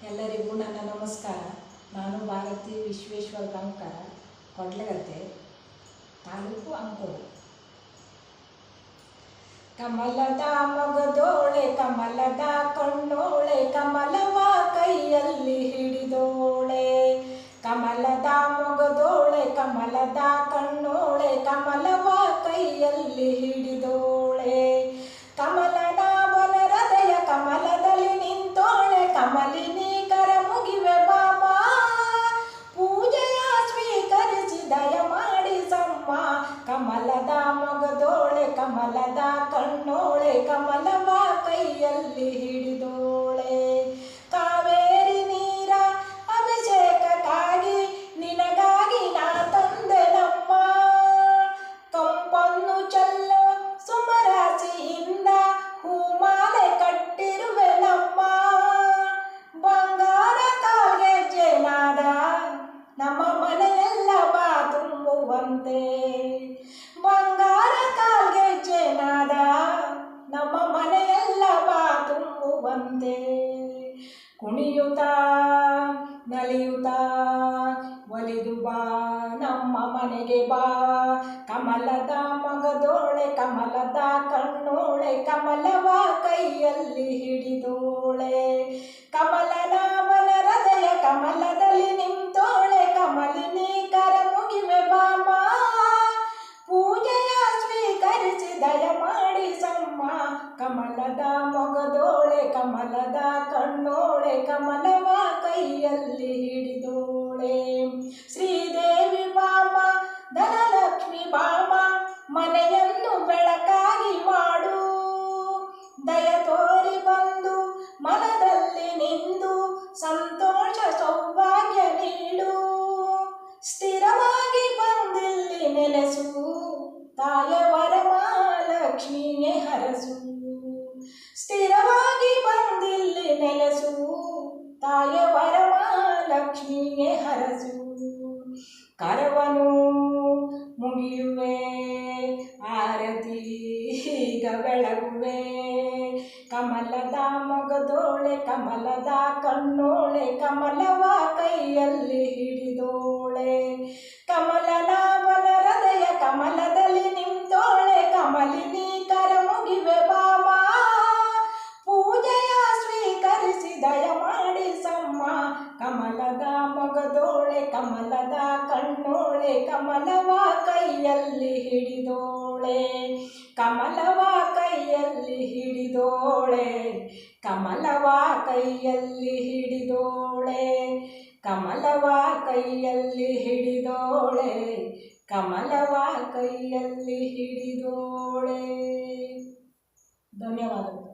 ಎಲ್ಲರಿಗೂ ನನ್ನ ನಮಸ್ಕಾರ. ನಾನು ಭಾರತಿ ವಿಶ್ವೇಶ್ವರ ಗಾಂವ್ಕರ, ಕೊಡ್ಲಗದ್ದೆ, ತಾಲೂಕು ಅಂಕೋಲ. ಕಮಲದ ಮೊಗದೋಳೆ, ಕಮಲದ ಕಣ್ಣೋಳೆ, ಕಮಲವ ಕೈಯಲ್ಲಿ ಹಿಡಿದೋಳೆ. ಕಮಲದ ಮೊಗದೋಳೆ, ಕಮಲದ ಕಣ್ಣೋಳೆ, ಕಮಲವ ಕೈಯಲ್ಲಿ ಹಿಡಿದೋಳೆ. ಕಮಲನ ಬಲಹೃದಯ ಕಮಲದಲ್ಲಿ ನಿಂತೋಳೆ, ಕಮಲಿನಿ ಕರ ಮುಗಿವೆ ಬಾಮ. ಪೂಜೆಯ ಸ್ವೀಕರಿಸಿ ದಯ ಮಾಡಿಸಮ್ಮ. ಕಮಲದ ಮೊಗದೋಳೆ, ಕಮಲದ ಕಣ್ಣೋಳೆ, ಕಮಲವ ಕೈಯಲ್ಲಿ ಹಿಡಿದೋಳೆ. ಕಾವೇರಿ ನೀರ ಅಭಿಷೇಕಕ್ಕಾಗಿ ನಿನಗಾಗಿ ನಾ ತಂದೆ ನಮ್ಮ. ಕಂಪನ್ನು ಚೆಲ್ಲೋ ಸುಮರಾಸಿಯಿಂದ ಹೂಮಾಲೆ ಕಟ್ಟಿರುವೆ ನಮ್ಮ. ಬಂಗಾರ ಕಾಲ್ಗೆಜ್ಜೆ ನಾದ ನಮ್ಮ ಮನೆಯೆಲ್ಲ ಬಾ ತುಂಬುವಂತೆ. ಬಂಗಾರ ಕಾಲ್ಗೆಜ್ಜೆ ನಾದ ನಮ್ಮ ಮನೆಯೆಲ್ಲ ಬಾ ತುಂಬುವಂತೆ. ಕುಣಿಯುತ್ತಾ ನಲಿಯುತ್ತಾ ಒಲಿದು ಬಾ ನಮ್ಮ ಮನೆಗೆ ಬಾ. ಕಮಲದ ಮೊಗದೋಳೆ, ಕಮಲದ ಕಣ್ಣೋಳೆ, ಕಮಲವ ಕೈಯಲ್ಲಿ ಹಿಡಿದೋಳೆ. ಕಮಲನ ಬಲಹೃದಯ ಕಮಲದಲ್ಲಿ ನಿಂತೋಳೆ, ಕಮಲಿನಿ ಕರ ಮುಗಿವೆ ಬಾಮ. ಪೂಜೆಯ ಸ್ವೀಕರಿಸಿ ದಯ ಮಾಡಿಸಮ್ಮ. ಕಮಲದ ಮೊಗದೋಳೆ, ಕಮಲದ ಕಣ್ಣೋಳೆ, ಕಮಲವ ಕೈಯಲ್ಲಿ ಹಿಡಿದೋಳೆ. ಶ್ರೀದೇವಿ ಬಾಮ, ಧನಲಕ್ಷ್ಮಿ ಬಾಮ, ಮನೆಯನ್ನು ಬೆಳಕಾಗಿ ಮಾಡು. ದಯ ತೋರಿ ಬಂದು ಮನದಲ್ಲಿ ನಿಂದು ಸಂತೋಷ ಸೌಭಾಗ್ಯ ನೀಡು. ಸ್ಥಿರವಾಗಿ ಬಂದಿಲ್ಲಿ ನೆಲೆಸು, ತಾಯ ವರಮಹಾಲಕ್ಷ್ಮಿಯೇ ಹರಸು. ಸ್ಥಿರವಾಗಿ ಬಂದಿಲ್ಲಿ ನೆಲೆಸು, ತಾಯ ವರಮಹಾಲಕ್ಷ್ಮಿಯೇ ಹರಸು. ಕರವನು ಮುಗಿಯುವೆ, ಆರತಿ ಈಗ ಬೆಳಗುವೆ. ಕಮಲದ ಮೊಗದೋಳೆ, ಕಮಲದ ಕಣ್ಣೋಳೆ, ಕಮಲವ ಕೈಯಲ್ಲಿ ಹಿಡಿದೋಳೆ. ಕಮಲನ ಬಲಹೃದಯ ಕಮಲದಲ್ಲಿ ನಿಂತೋಳೆ, ಕಮಲಿನಿ ಕರ ಮುಗಿವೆ ಬಾಮ. ಪೂಜೆಯ ಸ್ವೀಕರಿಸಿ ದಯ ಮಾಡಿಸಮ್ಮ. ಕಮಲದ ಮೊಗದೋಳೆ, ಕಮಲದ ಕಣ್ಣೋಳೆ, ಕಮಲವ ಕೈಯಲ್ಲಿ ಹಿಡಿದೋಳೆ. ಕಮಲವ ಕೈಯಲ್ಲಿ ಹಿಡಿದೋಳೆ, ಕಮಲವ ಕೈಯಲ್ಲಿ ಹಿಡಿದೋಳೆ. ಕಮಲವ ಕೈಯಲ್ಲಿ ಹಿಡಿದೋಳೆ, ಕಮಲವ ಕೈಯಲ್ಲಿ ಹಿಡಿದೋಳೆ. ಧನ್ಯವಾದಗಳು.